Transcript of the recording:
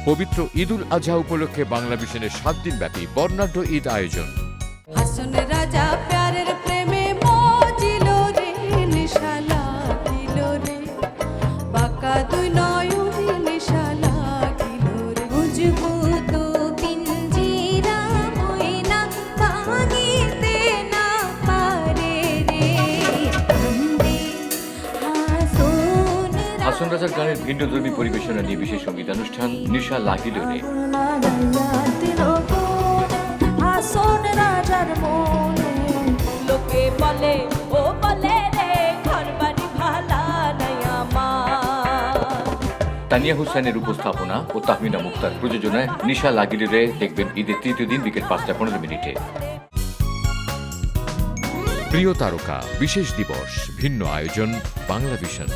পবিত্র ঈদুল আজহা উপলক্ষে বাংলা ভিশনের 7 দিনব্যাপী বর্ণাঢ্য ঈদ আয়োজন। হাসন রাজা প্যারের প্রেমে মজিল রে, নেশা লাগিল রে, বাঁকা দুই নয়নে নেশা লাগিল রে। বুঝবো তো পিঞ্জিরা ময়না ভাঙিতে না পারে রে। কান্দে হাসন রাজার গানের ভিন্নধর্মী পরিবেশনা নিয়ে বিশেষ সঙ্গীতানুষ্ঠান নিশা লাগিল রে। হাসন রাজার মনে লোকে বলে ও বলে রে, ঘরবাড়ি ভালা নাই আমার। তানিয়া হুসাইনের উপস্থাপনা ও তাহমিনা মুক্তার প্রযোজনায় নিশা লাগিল রে দেখবেন ঈদের 3য় দিন বিকেল 5টা 15 মিনিটে। প্রিয় তারকা বিশেষ দিবস, ভিন্ন আয়োজন, বাংলা ভিশন।